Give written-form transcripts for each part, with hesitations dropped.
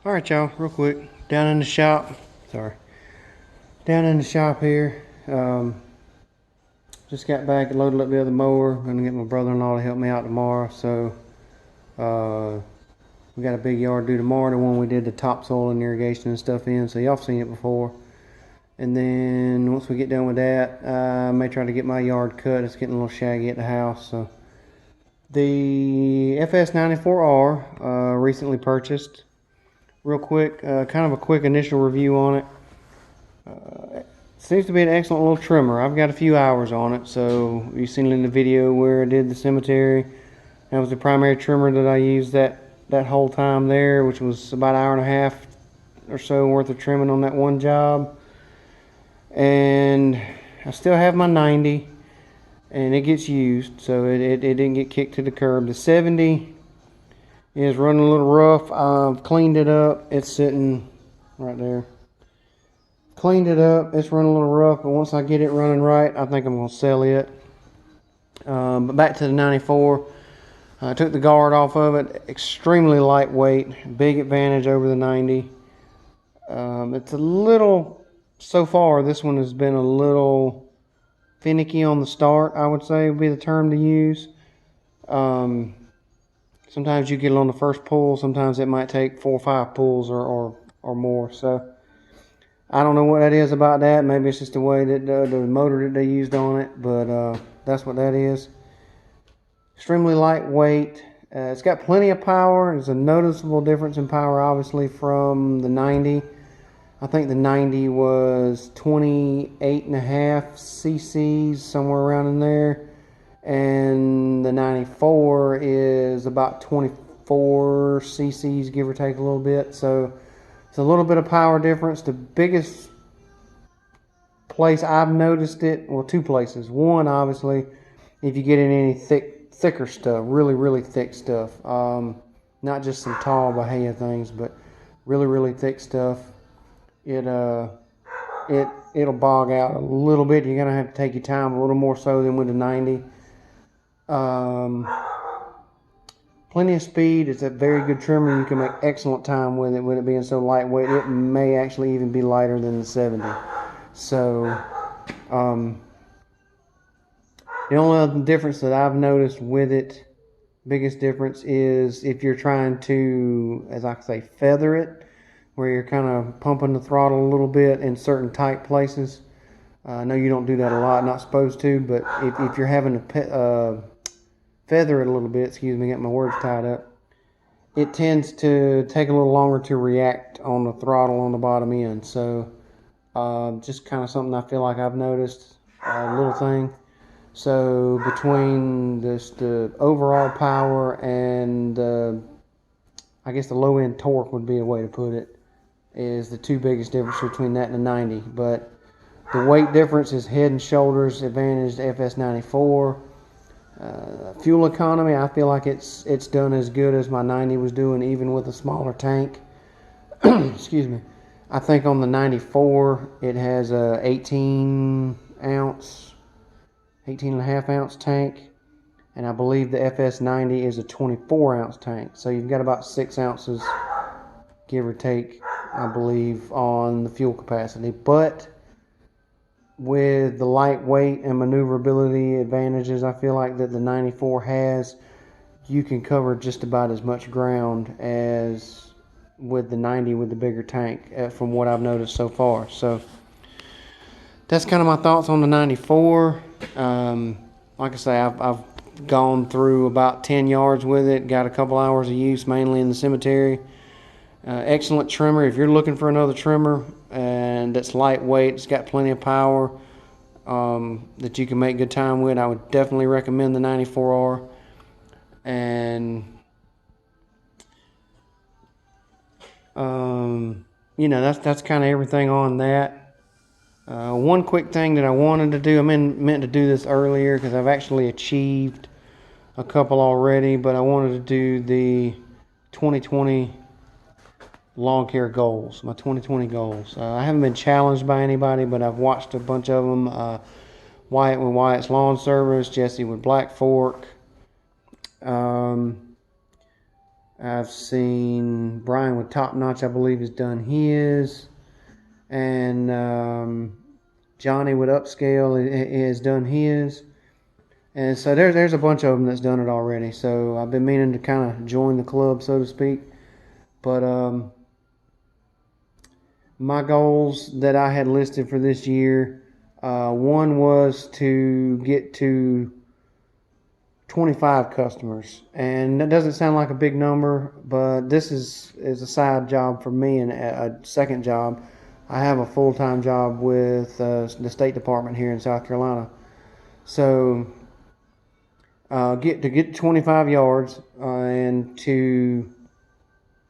Alright y'all, real quick, down in the shop, down in the shop here, just got back and loaded up the other mower. Gonna get my brother-in-law to help me out tomorrow, so we got a big yard due tomorrow, the one we did the topsoil and irrigation and stuff in, so y'all seen it before. And then once we get done with that, I may try to get my yard cut. It's getting a little shaggy at the house. So the FS94R recently purchased. Real quick, kind of a quick initial review on it. Seems to be an excellent little trimmer. I've got a few hours on it, so you've seen it in the video where I did the cemetery. That was the primary trimmer that I used that whole time there, which was about an hour and a half or so worth of trimming on that one job. And I still have my 90, and it gets used, so it didn't get kicked to the curb. The 70 is running a little rough. I've cleaned it up. It's sitting right there. Cleaned it up. It's running a little rough, but once I get it running right, I think I'm going to sell it. But back to the 94. I took the guard off of it. Extremely lightweight. Big advantage over the 90. It's a little, so far, this one has been a little finicky on the start, I would say would be the term to use. Sometimes you get it on the first pull. Sometimes it might take 4 or 5 pulls or more. So I don't know what that is about that. Maybe it's just the way that the motor that they used on it. But that's what that is. Extremely lightweight. It's got plenty of power. There's a noticeable difference in power, obviously, from the 90. I think the 90 was 28.5 cc's, somewhere around in there. And the 94 is about 24 cc's, give or take a little bit. So it's a little bit of power difference. The biggest place I've noticed it, well, 2 places. One, obviously, if you get in any thicker stuff, really thick stuff. Not just some tall bahia things, but really thick stuff. It'll bog out a little bit. You're gonna have to take your time a little more so than with the 90. Plenty of speed. It's a very good trimmer. You can make excellent time with it being so lightweight. It may actually even be lighter than the 70. So the only other difference that I've noticed with it, biggest difference, is if you're trying to, as I say, feather it, where you're kind of pumping the throttle a little bit in certain tight places. I know you don't do that a lot, not supposed to, but if you're having to feather it a little bit, excuse me, get my words tied up, it tends to take a little longer to react on the throttle on the bottom end. So just kind of something I feel like I've noticed, a little thing. So between the overall power and I guess the low end torque would be a way to put it, is the 2 biggest difference between that and the 90. But the weight difference is head and shoulders advantage to FS94. Fuel economy, I feel like it's done as good as my 90 was doing, even with a smaller tank. Excuse me. I think on the 94 it has a 18.5 ounce tank, and I believe the FS90 is a 24 ounce tank. So you've got about 6 ounces, give or take, I believe, on the fuel capacity. But with the lightweight and maneuverability advantages I feel like that the 94 has, you can cover just about as much ground as with the 90 with the bigger tank, from what I've noticed so far. So that's kind of my thoughts on the 94. Like I say, I've gone through about 10 yards with it, got a couple hours of use mainly in the cemetery. Excellent trimmer. If you're looking for another trimmer and that's lightweight, it's got plenty of power, that you can make good time with, I would definitely recommend the 94R. And you know, that's kind of everything on that. One quick thing that I wanted to do, I meant to do this earlier because I've actually achieved a couple already, but I wanted to do the 2020 lawn care goals, my 2020 goals. I haven't been challenged by anybody, but I've watched a bunch of them. Wyatt with Wyatt's Lawn Service, Jesse with Black Fork, I've seen Brian with Top Notch, I believe, has done his. And Johnny with Upscale has done his. And so there's a bunch of them that's done it already. So I've been meaning to kind of join the club, so to speak. But my goals that I had listed for this year, one was to get to 25 customers. And that doesn't sound like a big number, but this is a side job for me and a second job. I have a full-time job with the State Department here in South Carolina. So get 25 yards and to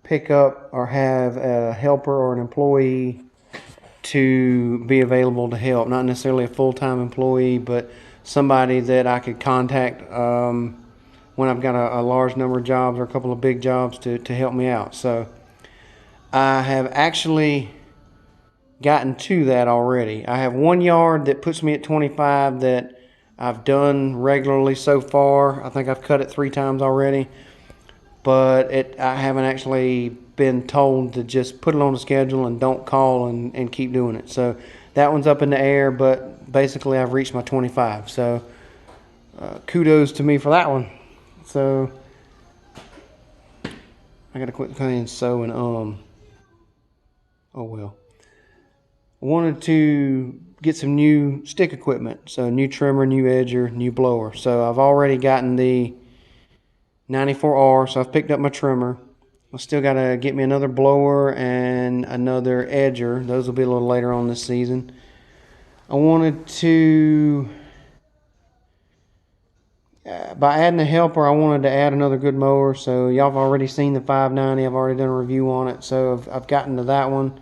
pick up or have a helper or an employee to be available to help. Not necessarily a full-time employee, but somebody that I could contact when I've got a large number of jobs or a couple of big jobs to help me out. So I have actually gotten to that already. I have 1 yard that puts me at 25 that I've done regularly so far. I think I've cut it 3 times already, but I haven't actually been told to just put it on the schedule and don't call and keep doing it. So that one's up in the air, but basically I've reached my 25. So kudos to me for that one. So I gotta quit saying so and oh well. I wanted to get some new stick equipment. So new trimmer, new edger, new blower. So I've already gotten the 94R, so I've picked up my trimmer. I still got to get me another blower and another edger. Those will be a little later on this season. I wanted to, by adding a helper, I wanted to add another good mower. So y'all have already seen the 590. I've already done a review on it. So I've gotten to that one.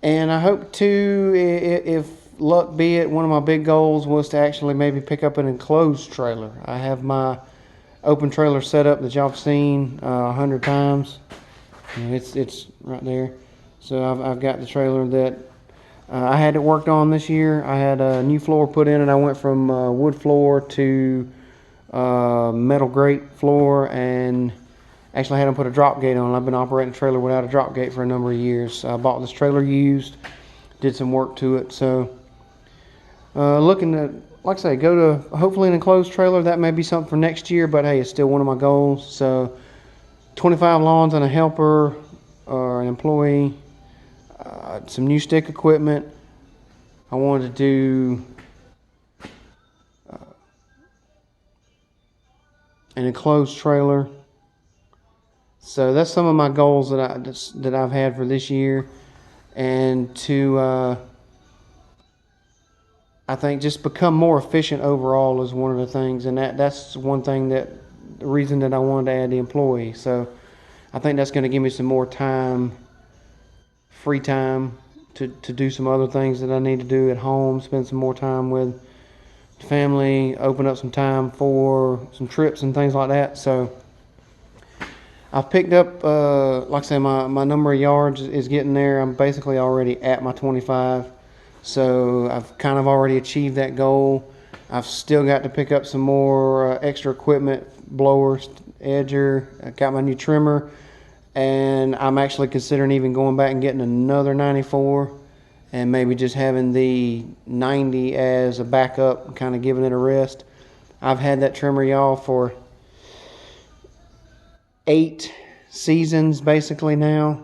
And I hope to, if luck be it, one of my big goals was to actually maybe pick up an enclosed trailer. I have my open trailer set up that y'all have seen 100 times. It's right there. So I've got the trailer that I had it worked on this year. I had a new floor put in it. I went from wood floor to metal grate floor, and actually had them put a drop gate on. I've been operating a trailer without a drop gate for a number of years. I bought this trailer used, did some work to it. So looking to, like I say, go to hopefully an enclosed trailer. That may be something for next year, but hey, it's still one of my goals. So 25 lawns and a helper or an employee, some new stick equipment. I wanted to do an enclosed trailer. So that's some of my goals that I've had for this year, and to I think just become more efficient overall is one of the things, and that's one thing the reason that I wanted to add the employee. So I think that's going to give me some more time, free time to do some other things that I need to do at home, spend some more time with the family, open up some time for some trips and things like that. So I've picked up, like I say, my number of yards is getting there. I'm basically already at my 25. So I've kind of already achieved that goal. I've still got to pick up some more extra equipment, blowers, edger. I got my new trimmer. And I'm actually considering even going back and getting another 94 and maybe just having the 90 as a backup, kind of giving it a rest. I've had that trimmer, y'all, for 8 seasons basically now.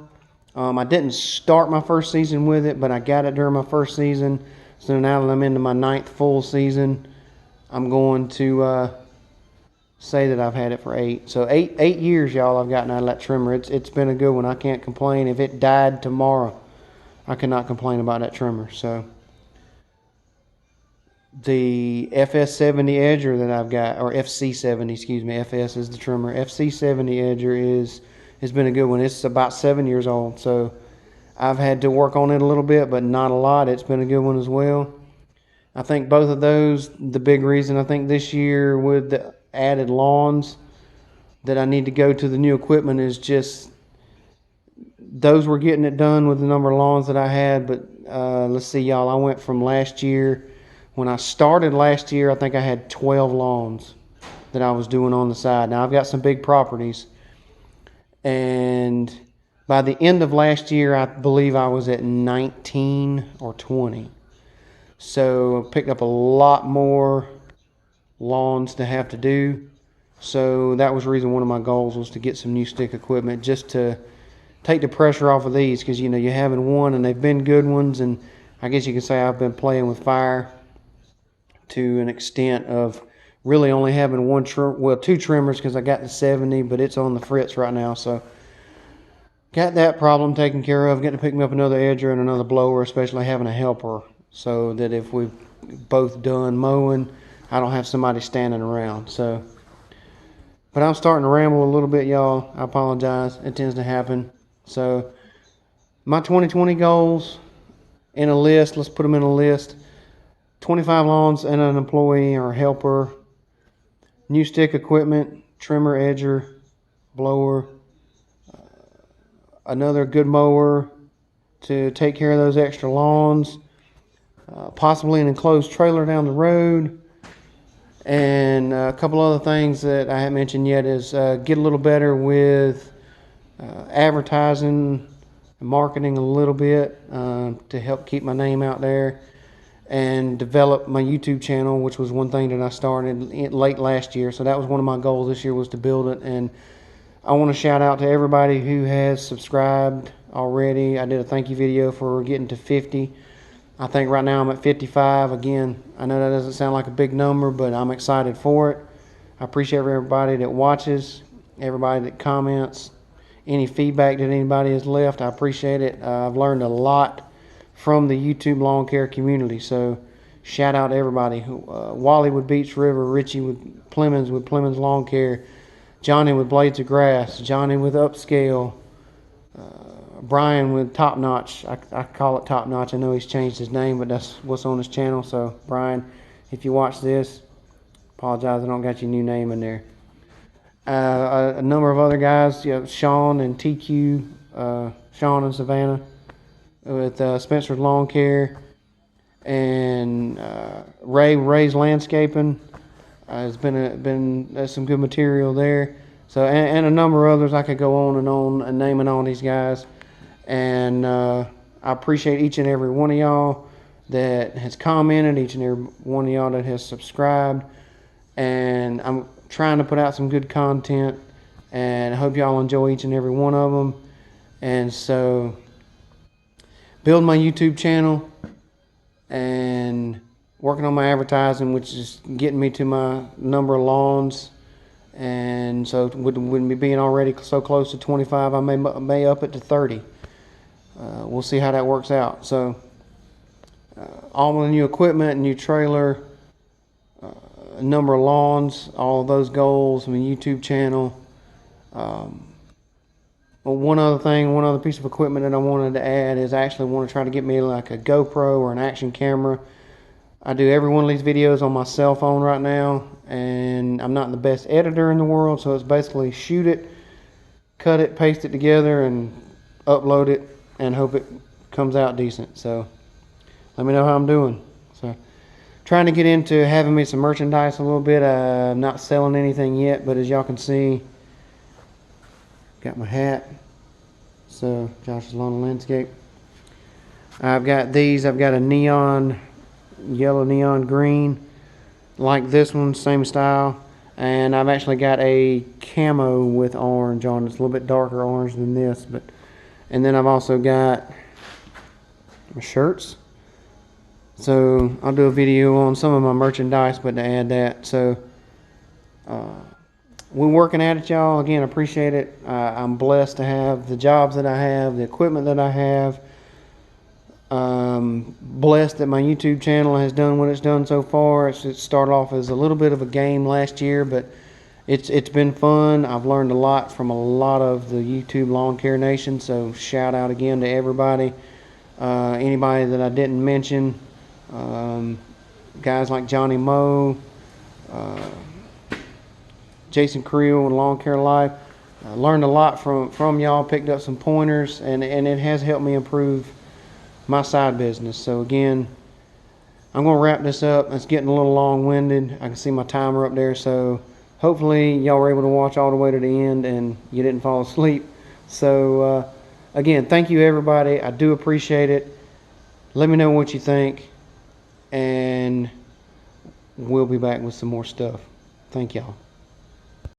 I didn't start my first season with it, but I got it during my first season. So now that I'm into my 9th full season, I'm going to say that I've had it for 8. So 8 years, y'all, I've gotten out of that trimmer. It's been a good one. I can't complain. If it died tomorrow, I could not complain about that trimmer. So the FS70 edger that I've got, or FC70, excuse me, FS is the trimmer. FC70 edger has been a good one. It's about 7 years old, so I've had to work on it a little bit, but not a lot. It's been a good one as well. I think both of those, the big reason I think this year with the added lawns that I need to go to the new equipment is just those were getting it done with the number of lawns that I had. But let's see, y'all, I went from last year. When I started last year, I think I had 12 lawns that I was doing on the side. Now I've got some big properties, And by the end of last year, I believe I was at 19 or 20. So I picked up a lot more lawns to have to do. So that was the reason one of my goals was to get some new stick equipment, just to take the pressure off of these, because you know you're having one and they've been good ones, and I guess you can say I've been playing with fire to an extent of really only having two trimmers, because I got the 70, but it's on the fritz right now. So got that problem taken care of. Getting to pick me up another edger and another blower, especially having a helper, so that if we've both done mowing, I don't have somebody standing around. So, but I'm starting to ramble a little bit, y'all. I apologize. It tends to happen. So my 2020 goals in a list, let's put them in a list: 25 lawns and an employee or helper, new stick equipment, trimmer, edger, blower, another good mower to take care of those extra lawns, possibly an enclosed trailer down the road, and a couple other things that I haven't mentioned yet is get a little better with advertising and marketing a little bit to help keep my name out there, and develop my YouTube channel, which was one thing that I started late last year. So that was one of my goals this year, was to build it. And I want to shout out to everybody who has subscribed already. I did a thank you video for getting to 50. I think right now I'm at 55. Again, I know that doesn't sound like a big number, but I'm excited for it. I appreciate everybody that watches, everybody that comments, any feedback that anybody has left. I appreciate it. I've learned a lot from the YouTube lawn care community. So shout out to everybody. Wally with Beach River, Richie with Plemons Lawn Care, Johnny with Blades of Grass, Johnny with Upscale, Brian with Top Notch. I call it Top Notch. I know he's changed his name, but that's what's on his channel. So Brian, if you watch this, apologize I don't got your new name in there. A number of other guys, you know, Sean and TQ, Sean and Savannah with Spencer's Lawn Care, and Ray's Landscaping. There's been some good material there. So and a number of others. I could go on and naming all these guys. And I appreciate each and every one of y'all that has commented, each and every one of y'all that has subscribed. And I'm trying to put out some good content, and I hope y'all enjoy each and every one of them. And so build my YouTube channel and working on my advertising, which is getting me to my number of lawns. And so with me being already so close to 25, I may up it to 30. We'll see how that works out. So all the new equipment, new trailer, a number of lawns, all of those goals, my YouTube channel. One other piece of equipment that I wanted to add is I actually want to try to get me like a GoPro or an action camera. I do every one of these videos on my cell phone right now, and I'm not the best editor in the world, so it's basically shoot it, cut it, paste it together, and upload it, and hope it comes out decent. So let me know how I'm doing. So trying to get into having me some merchandise a little bit. I'm not selling anything yet, but as y'all can see, got my hat. So Josh's Lawn and Landscape. I've got these. I've got a yellow neon green, like this one, same style. And I've actually got a camo with orange on. It's a little bit darker orange than this, but. And then I've also got my shirts. So I'll do a video on some of my merchandise, but to add that. So we're working at it, y'all. Again, appreciate it. I'm blessed to have the jobs that I have, the equipment that I have. Blessed that my YouTube channel has done what it's done so far. It started off as a little bit of a game last year, but it's been fun. I've learned a lot from a lot of the YouTube Lawn Care Nation, so shout out again to everybody. Anybody that I didn't mention, guys like Johnny Moe, Jason Creel and Lawn Care Life. I learned a lot from y'all, picked up some pointers, and it has helped me improve my side business. So again, I'm going to wrap this up. It's getting a little long-winded. I can see my timer up there, so hopefully y'all were able to watch all the way to the end and you didn't fall asleep. So again, thank you everybody. I do appreciate it. Let me know what you think, and we'll be back with some more stuff. Thank y'all.